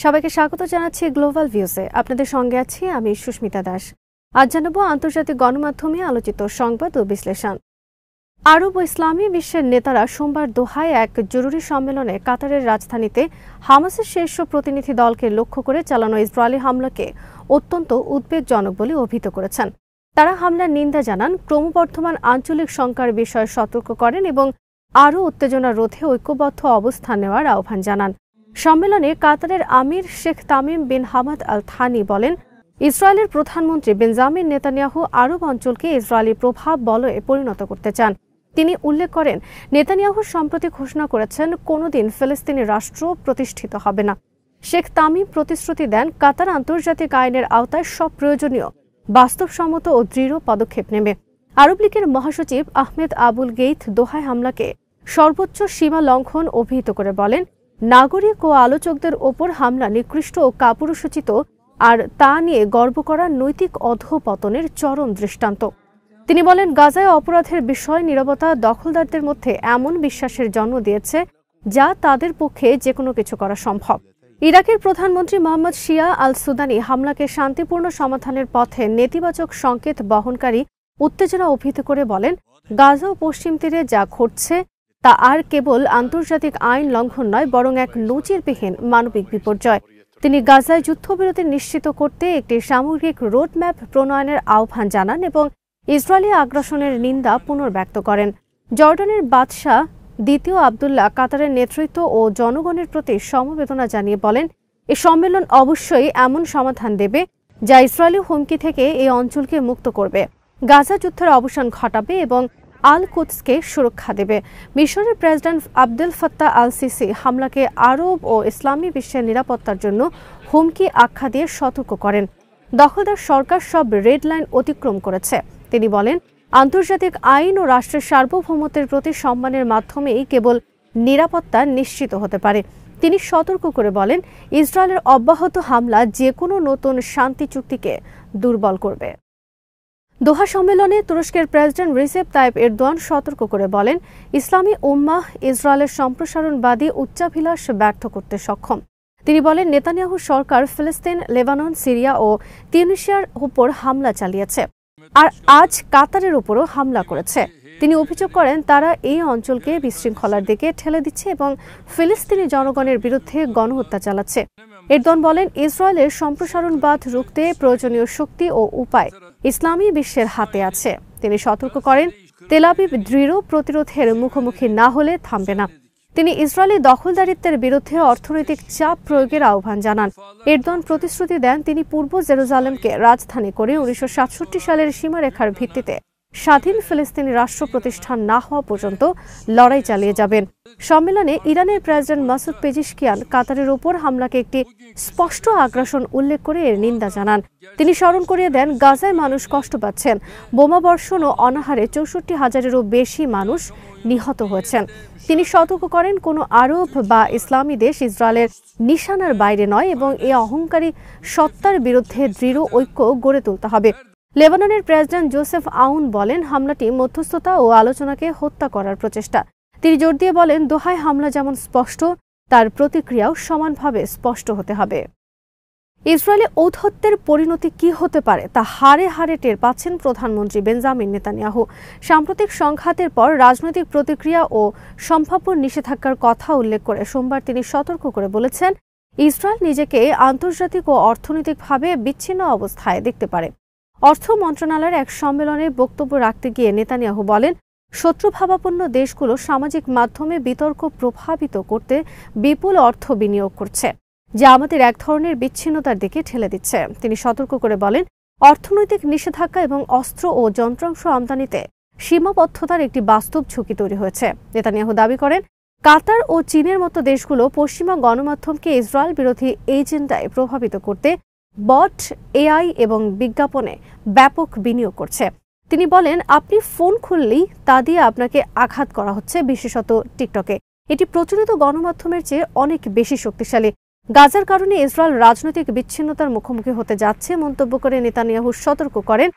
সবাইকে স্বাগত জানাচ্ছি গ্লোবাল ভিউজে। আপনাদের সঙ্গে আছি আমি সুস্মিতা দাস। আজ জানাবো আন্তর্জাতিক গণমাধ্যমে আলোচিত সংবাদ ও বিশ্লেষণ। আরব ও ইসলামী বিশ্বের নেতারা সোমবার দোহায় এক জরুরি সম্মেলনে কাতারের রাজধানীতে হামাসের শীর্ষ প্রতিনিধি দলকে লক্ষ্য করে চালানো ইসরায়েলি হামলাকে অত্যন্ত উদ্বেগজনক বলে অভিহিত করেছেন। তারা হামলার নিন্দা জানান, ক্রমবর্ধমান আঞ্চলিক শঙ্কার বিষয়ে সতর্ক করেন এবং আরও উত্তেজনা রোধে ঐক্যবদ্ধ অবস্থান নেওয়ার আহ্বান জানান। সম্মেলনে কাতারের আমির Sheikh Tamim bin Hamad Al Thani বলেন, ইসরায়েলের প্রধানমন্ত্রী বেঞ্জামিন নেতানিয়াহু আরব অঞ্চলকে ইসরায়েলি প্রভাব বলয়ে পরিণত করতে চান। তিনি উল্লেখ করেন, নেতানিয়াহু সম্প্রতি ঘোষণা করেছেন কোনোদিন ফিলিস্তিনি রাষ্ট্র প্রতিষ্ঠিত হবে না। শেখ তামিম প্রতিশ্রুতি দেন, কাতার আন্তর্জাতিক আইনের আওতায় সব প্রয়োজনীয় বাস্তবসম্মত ও দৃঢ় পদক্ষেপ নেবে। আরব লীগের মহাসচিব আহমেদ আবুল গেইথ দোহায় হামলাকে সর্বোচ্চ সীমা লঙ্ঘন অভিহিত করে বলেন, নাগরিক ও আলোচকদের ওপর হামলা নিকৃষ্ট ও কাপুরুষোচিত, আর তা নিয়ে গর্ব করার নৈতিক অধঃপতনের চরম দৃষ্টান্ত। তিনি বলেন, গাজায় অপরাধের বিষয় নীরবতা দখলদারদের মধ্যে এমন বিশ্বাসের জন্ম দিয়েছে যা তাদের পক্ষে যে কোনো কিছু করা সম্ভব। ইরাকের প্রধানমন্ত্রী মোহাম্মদ শিয়া আল সুদানি হামলাকে শান্তিপূর্ণ সমাধানের পথে নেতিবাচক সংকেত বহনকারী উত্তেজনা অভিহিত করে বলেন, গাজা ও পশ্চিম তীরে যা ঘটছে তা আর কেবল আন্তর্জাতিক আইন লঙ্ঘন নয়, বরং এক নজিরবিহীন মানবিক বিপর্যয়। তিনি গাজায় যুদ্ধবিরতি নিশ্চিত করতে একটি সামগ্রিক রোডম্যাপ প্রণয়নের আহ্বান জানান এবং ইসরায়েলি আগ্রাসনের নিন্দা পুনর্ব্যক্ত করেন। জর্ডানের বাদশাহ দ্বিতীয় আবদুল্লাহ কাতারের নেতৃত্ব ও জনগণের প্রতি সমবেদনা জানিয়ে বলেন, এ সম্মেলন অবশ্যই এমন সমাধান দেবে যা ইসরায়েলি হুমকি থেকে এই অঞ্চলকে মুক্ত করবে, গাজা যুদ্ধের অবসান ঘটাবে এবং আল কুদসকে সুরক্ষা দেবে। মিশরের president Abdel Fattah Al Sisi হামলাকে আরব ও ইসলামী বিশ্বের নিরাপত্তার জন্য হুমকি আখ্যা দিয়ে সতর্ক করেন। দখলদার সরকার সব রেড লাইন অতিক্রম করেছে। তিনি বলেন, আন্তর্জাতিক আইন ও রাষ্ট্রের সার্বভৌমত্বের প্রতি সম্মানের মাধ্যমেই কেবল নিরাপত্তা নিশ্চিত হতে পারে। তিনি সতর্ক করে বলেন, ইসরায়েলের অব্যাহত হামলা যে কোনো নতুন শান্তি চুক্তিকে দুর্বল করবে। দোহা সম্মেলনে তুরস্কের প্রেসিডেন্ট রিসেপ তাইপ এরদোয়ান সতর্ক করে বলেন, ইসলামী উম্মাহ ইসরায়েলের সম্প্রসারণবাদী উচ্চাভিলাষ ব্যর্থ করতে সক্ষম। তিনি বলেন, নেতানিয়াহু সরকার ফিলিস্তিন, লেবানন, সিরিয়া ও তিউনিসিয়ার উপর হামলা চালিয়েছে, আর আজ কাতারের উপরও হামলা করেছে। তিনি অভিযোগ করেন, তারা এই অঞ্চলকে বিশৃঙ্খলার দিকে ঠেলে দিচ্ছে এবং ফিলিস্তিনি জনগণের বিরুদ্ধে গণহত্যা চালাচ্ছে। এরদোয়ান বলেন, ইসরায়েলের সম্প্রসারণবাদ রুখতে প্রয়োজনীয় শক্তি ও উপায় ইসলামী বিশ্বের হাতে আছে। তিনি সতর্ক করেন, তেল আবিব দৃঢ় প্রতিরোধের মুখোমুখি না হলে থামবে না। তিনি ইসরায়েলি দখলদারিত্বের বিরুদ্ধে অর্থনৈতিক চাপ প্রয়োগের আহ্বান জানান। এরদোয়ান প্রতিশ্রুতি দেন, তিনি পূর্ব জেরুজালেমকে রাজধানী করে 1967 সালের সীমারেখার ভিত্তিতে স্বাধীন ফিলিস্তিনি রাষ্ট্র প্রতিষ্ঠান না হওয়া পর্যন্ত লড়াই চালিয়ে যাবেন। সম্মেলনে ইরানের প্রেসিডেন্ট মাসুদ পেজিশকিয়ান কাতারের ওপর হামলাকে একটি স্পষ্ট আগ্রাসন উল্লেখ করে এর নিন্দা জানান। তিনি স্মরণ করিয়ে দেন, গাজায় মানুষ কষ্ট পাচ্ছেন, বোমাবর্ষণ ও অনাহারে 64,000-এরও বেশি মানুষ নিহত হয়েছেন। তিনি সতর্ক করেন, কোনো আরব বা ইসলামী দেশ ইসরায়েলের নিশানার বাইরে নয় এবং এই অহংকারী সত্তার বিরুদ্ধে দৃঢ় ঐক্য গড়ে তুলতে হবে। লেবাননের প্রেসিডেন্ট জোসেফ আউন বলেন, হামলাটি মধ্যস্থতা ও আলোচনাকে হত্যা করার প্রচেষ্টা। তিনি জোর দিয়ে বলেন, দোহায় হামলা যেমন স্পষ্ট, তার প্রতিক্রিয়াও সমানভাবে স্পষ্ট হতে হবে। ইসরায়েলি ঔদ্ধত্যের পরিণতি কি হতে পারে তা হাড়ে হাড়ে টের পাচ্ছেন প্রধানমন্ত্রী বেঞ্জামিন নেতানিয়াহু। সাম্প্রতিক সংঘাতের পর রাজনৈতিক প্রতিক্রিয়া ও সম্ভাব্য নিষেধাজ্ঞার কথা উল্লেখ করে সোমবার তিনি সতর্ক করে বলেছেন, ইসরায়েল নিজেকে আন্তর্জাতিক ও অর্থনৈতিকভাবে বিচ্ছিন্ন অবস্থায় দেখতে পারে। অর্থ মন্ত্রণালয়ের এক সম্মেলনে বক্তব্য রাখতে গিয়ে নেতানিয়াহু বলেন, শত্রুভাবাপন্ন দেশগুলো সামাজিক মাধ্যমে বিতর্ক প্রভাবিত করতে বিপুল অর্থ বিনিয়োগ করছে, যা আমাদের এক ধরনের বিচ্ছিন্নতার দিকে ঠেলে দিচ্ছে। তিনি সতর্ক করে বলেন, অর্থনৈতিক নিষেধাজ্ঞা এবং অস্ত্র ও যন্ত্রাংশ আমদানিতে সীমাবদ্ধতার একটি বাস্তব ঝুঁকি তৈরি হয়েছে। নেতানিয়াহু দাবি করেন, কাতার ও চীনের মতো দেশগুলো পশ্চিমা গণমাধ্যমকে ইসরায়েল বিরোধী এজেন্ডায় প্রভাবিত করতে বট, এআই এবং বিজ্ঞাপনে ব্যাপক বিনিয়োগ করছে। তিনি বলেন, আপনি ফোন খুললেই তা দিয়ে আপনাকে আঘাত করা হচ্ছে, বিশেষত টিকটকে। এটি প্রচলিত গণমাধ্যমের চেয়ে অনেক বেশি শক্তিশালী। গাজার কারণে ইসরায়েল রাজনৈতিক বিচ্ছিন্নতার মুখোমুখি হতে যাচ্ছে মন্তব্য করে নেতানিয়াহু সতর্ক করেন,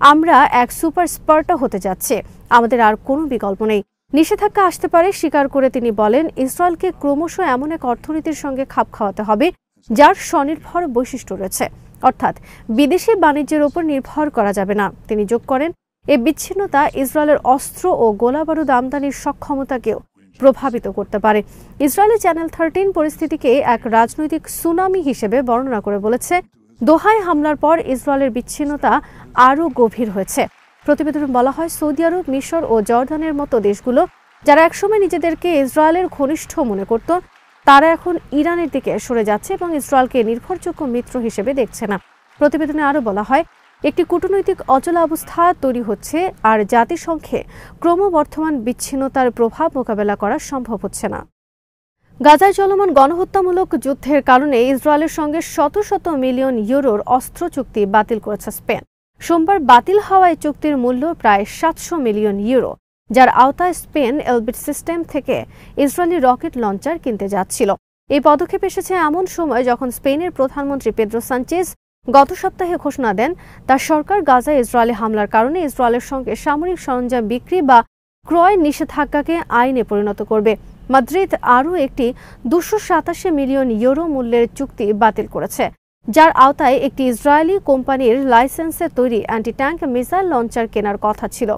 আমরা এক সুপার স্পার্টা হতে যাচ্ছে, আমাদের আর কোনো বিকল্প নেই। নিষেধাজ্ঞা আসতে পারে স্বীকার করে তিনি বলেন, ইসরায়েলকে ক্রমশ এমন এক অর্থনীতির সঙ্গে খাপ খাওয়াতে হবে যার স্বনির্ভর বৈশিষ্ট্য রয়েছে, অর্থাৎ বিদেশি বাণিজ্যের উপর নির্ভর করা যাবে না। তিনি যোগ করেন, এই বিচ্ছিন্নতা ইসরায়েলের অস্ত্র ও গোলাবারুদ আমদানির সক্ষমতাকেও প্রভাবিত করতে পারে। ইসরায়েলি চ্যানেল 13 পরিস্থিতিকে এক রাজনৈতিক সুনামি হিসেবে বর্ণনা করে বলেছে, দোহায় হামলার পর ইসরায়েলের বিচ্ছিন্নতা আরও গভীর হয়েছে। প্রতিবেদনে বলা হয়, সৌদি আরব, মিশর ও জর্ডানের মতো দেশগুলো যারা একসময় নিজেদেরকে ইসরায়েলের ঘনিষ্ঠ মনে করত, তারা এখন ইরানের দিকে সরে যাচ্ছে এবং ইসরায়েলকে নির্ভরযোগ্য মিত্র হিসেবে দেখছে না। প্রতিবেদনে আরও বলা হয়, একটি কূটনৈতিক অচলাবস্থা তৈরি হচ্ছে আর জাতিসংঘে ক্রমবর্ধমান বিচ্ছিন্নতার প্রভাব মোকাবেলা করা সম্ভব হচ্ছে না। গাজায় চলমান গণহত্যামূলক যুদ্ধের কারণে ইসরায়েলের সঙ্গে শত শত মিলিয়ন ইউরোর অস্ত্র চুক্তি বাতিল করেছে স্পেন। সোমবার বাতিল হওয়া এই চুক্তির মূল্য প্রায় 700 মিলিয়ন ইউরো, যার আওতায় স্পেন এলবিট সিস্টেম থেকে ইসরায়েলি রকেট লঞ্চার কিনতে যাচ্ছিল। এই পদক্ষেপ এসেছে এমন সময় যখন স্পেনের প্রধানমন্ত্রী পেদ্রো সানচেজ গত সপ্তাহে ঘোষণা দেন তার সরকার গাজায় ইসরায়েলি হামলার কারণে ইসরায়েলের সঙ্গে সামরিক সরঞ্জাম বিক্রি বা ক্রয় নিষেধাজ্ঞাকে আইনে পরিণত করবে। মাদ্রিদ আরও একটি 287 মিলিয়ন ইউরো মূল্যের চুক্তি বাতিল করেছে, যার আওতায় একটি ইসরায়েলি কোম্পানির লাইসেন্সে তৈরি অ্যান্টি ট্যাঙ্ক মিসাইল লঞ্চার কেনার কথা ছিল।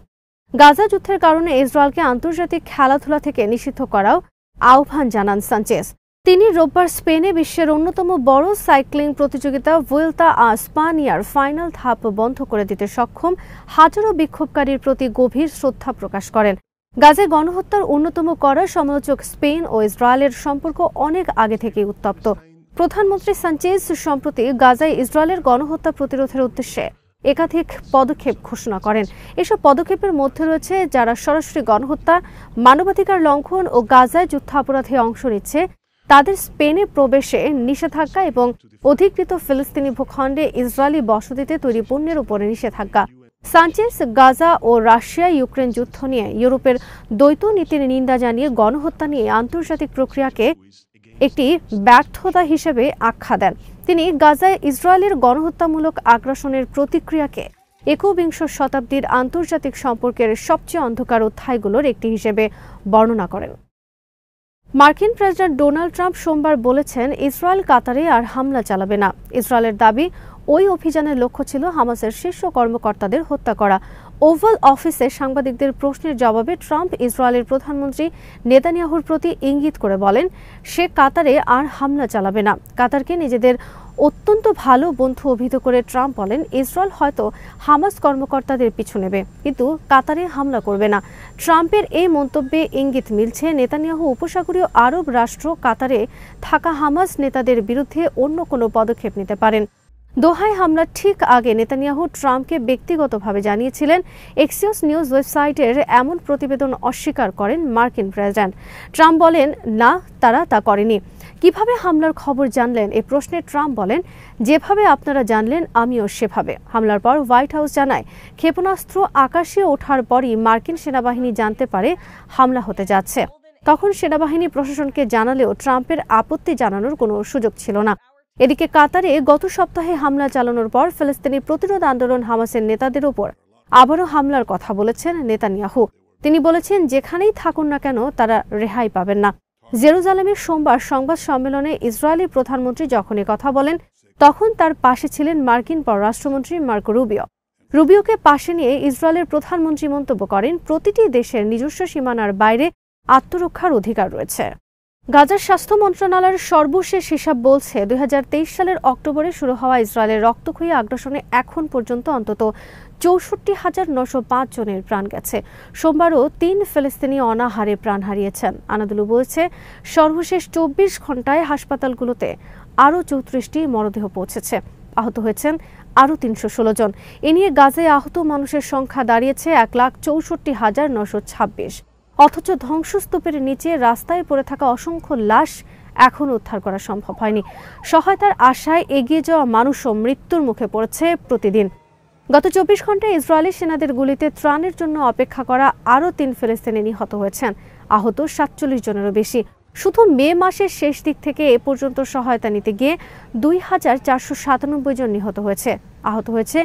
গাজা যুদ্ধের কারণে ইসরায়েলকে আন্তর্জাতিক খেলাধুলা থেকে নিষিদ্ধ করাও আহ্বান জানান সানচেজ। তিনি রোববার স্পেনে বিশ্বের অন্যতম বড় সাইক্লিং প্রতিযোগিতা ভুয়েলতা আ স্পানিয়ার ফাইনাল ধাপ বন্ধ করে দিতে সক্ষম হাজারো বিক্ষোভকারীর প্রতি গভীর শ্রদ্ধা প্রকাশ করেন। গাজায় গণহত্যার অন্যতম কড়া সমালোচক স্পেন ও ইসরায়েলের সম্পর্ক অনেক আগে থেকেই উত্তপ্ত। প্রধানমন্ত্রী সানচেজ সম্প্রতি গাজায় ইসরায়েলের গণহত্যা প্রতিরোধের উদ্দেশ্যে একাধিক পদক্ষেপ ঘোষণা করেন। এসব পদক্ষেপের মধ্যে রয়েছে যারা সরাসরি গণহত্যা, মানবাধিকার লঙ্ঘন ও গাজায় যুদ্ধাপরাধে অংশ নিচ্ছে তাদের স্পেনে প্রবেশে নিষেধাজ্ঞা এবং অধিকৃত ফিলিস্তিনি ভূখণ্ডে ইসরায়েলি বসতিতে তৈরি পণ্যের উপরে নিষেধাজ্ঞা। সানচেজ গাজা ও রাশিয়া ইউক্রেন যুদ্ধ নিয়ে ইউরোপের দ্বৈত নীতির নিন্দা জানিয়ে গণহত্যা নিয়ে আন্তর্জাতিক প্রক্রিয়াকে একটি ব্যর্থতা হিসেবে আখ্যা দেন। তিনি গাজায় ইসরায়েলের গণহত্যামূলক আগ্রাসনের প্রতিক্রিয়াকে একবিংশ শতাব্দীর আন্তর্জাতিক সম্পর্কের সবচেয়ে অন্ধকার অধ্যায়গুলোর একটি হিসেবে বর্ণনা করেন। মার্কিন প্রেসিডেন্ট ডোনাল্ড ট্রাম্প সোমবার বলেছেন, ইসরায়েল কাতারে আর হামলা চালাবে না। ইসরায়েলের দাবি, ওই অভিযানের লক্ষ্য ছিল হামাসের শীর্ষ কর্মকর্তাদের হত্যা করা। ওভাল অফিসে সাংবাদিকদের প্রশ্নের জবাবে ট্রাম্প ইসরায়েলের প্রধানমন্ত্রী নেতানিয়াহুর প্রতি ইঙ্গিত করে বলেন, সে কাতারে আর হামলা চালাবে না। কাতারকে নিজেদের অত্যন্ত ভালো বন্ধু অভিহিত করে ট্রাম্প বলেন, ইসরায়েল হয়তো হামাস কর্মকর্তাদের পিছু নেবে, কিন্তু কাতারে হামলা করবে না। ট্রাম্পের এই মন্তব্যে ইঙ্গিত মিলছে নেতানিয়াহু উপসাগরীয় আরব রাষ্ট্র কাতারে থাকা হামাস নেতাদের বিরুদ্ধে অন্য কোনো পদক্ষেপ নিতে পারেন। দোহায় হামলার ঠিক আগে নেতানিয়াহু ট্রাম্পকে ব্যক্তিগতভাবে জানিয়েছিলেন। এক্সিওস নিউজ ওয়েবসাইটের এমন প্রতিবেদন অস্বীকার করেন মার্কিন প্রেসিডেন্ট। ট্রাম্প বলেন, না, তারা তা করেনি। কিভাবে হামলার খবর জানলেন এ প্রশ্নে ট্রাম্প বলেন, যেভাবে আপনারা জানলেন আমিও সেভাবে। হামলার পর হোয়াইট হাউস জানায়, ক্ষেপণাস্ত্র আকাশে ওঠার পরই মার্কিন সেনাবাহিনী জানতে পারে হামলা হতে যাচ্ছে। তখন সেনাবাহিনী প্রশাসনকে জানালেও ট্রাম্পের আপত্তি জানানোর কোনো সুযোগ ছিল না। এদিকে কাতারে গত সপ্তাহে হামলা চালানোর পর ফিলিস্তিনি প্রতিরোধ আন্দোলন হামাসের নেতাদের উপর আবারও হামলার কথা বলেছেন নেতানিয়াহু। তিনি বলেছেন, যেখানেই থাকুন না কেন তারা রেহাই পাবেন না। জেরুজালেমে সোমবার সংবাদ সম্মেলনে ইসরায়েলি প্রধানমন্ত্রী যখন কথা বলেন, তখন তার পাশে ছিলেন মার্কিন পররাষ্ট্রমন্ত্রী মার্কো রুবিও। রুবিওকে পাশে নিয়ে ইসরায়েলের প্রধানমন্ত্রী মন্তব্য করেন, প্রতিটি দেশের নিজস্ব সীমানার বাইরে আত্মরক্ষার অধিকার রয়েছে। গাজার স্বাস্থ্য মন্ত্রণালয়ের সর্বশেষ হিসাব বলছে, 2023 সালের অক্টোবরে শুরু হওয়া ইসরায়েলের রক্তক্ষয়ী আগ্রাসনে এখন পর্যন্ত অন্তত 64,905 জনের প্রাণ গেছে। সোমবারও 3 ফিলিস্তিনি অনাহারে প্রাণ হারিয়েছেন। আনাদুলু বলছে, সর্বশেষ 24 ঘণ্টায় হাসপাতালগুলোতে আরও 34টি মরদেহ পৌঁছেছে। আহত হয়েছেন আরও 316 জন। এ নিয়ে গাজায় আহত মানুষের সংখ্যা দাঁড়িয়েছে 1,64,926। অথচ ধ্বংসস্তূপের নিচে রাস্তায় পড়ে থাকা অসংখ্য লাশ এখনও উদ্ধার করা সম্ভব হয়নি। সহায়তার আশায় এগিয়ে যাওয়া মানুষও মৃত্যুর মুখে পড়েছে প্রতিদিন। গত 24 ঘণ্টায় ইসরায়েলি সেনাদের গুলিতে ত্রাণের জন্য অপেক্ষা করা আরও 3 ফিলিস্তিনি নিহত হয়েছেন। আহত 47 জনেরও বেশি। শুধু মে মাসের শেষ দিক থেকে এ পর্যন্ত সহায়তা নিতে গিয়ে 2,497 জন নিহত হয়েছে। আহত হয়েছে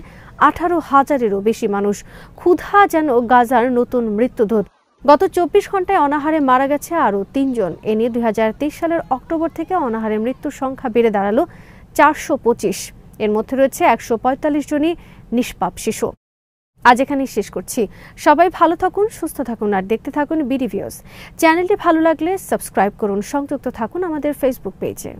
18,000-এরও বেশি মানুষ। ক্ষুধা যেন গাজার নতুন মৃত্যুদূত। গত ২৪ ঘন্টায় অনাহারে মারা গেছে আরও ৩ জন। এ নিয়ে ২০২৩ সালের অক্টোবর থেকে অনাহারে মৃত্যুর সংখ্যা বেড়ে দাঁড়ালো ৪২৫। এর মধ্যে রয়েছে ১৪৫ জনই নিষ্পাপ শিশু। আজ এখানেই শেষ করছি। সবাই ভালো থাকুন, সুস্থ থাকুন আর দেখতে থাকুন বিডি ভিউজ। চ্যানেলটি ভালো লাগলে সাবস্ক্রাইব করুন, সংযুক্ত থাকুন আমাদের ফেসবুক পেজে।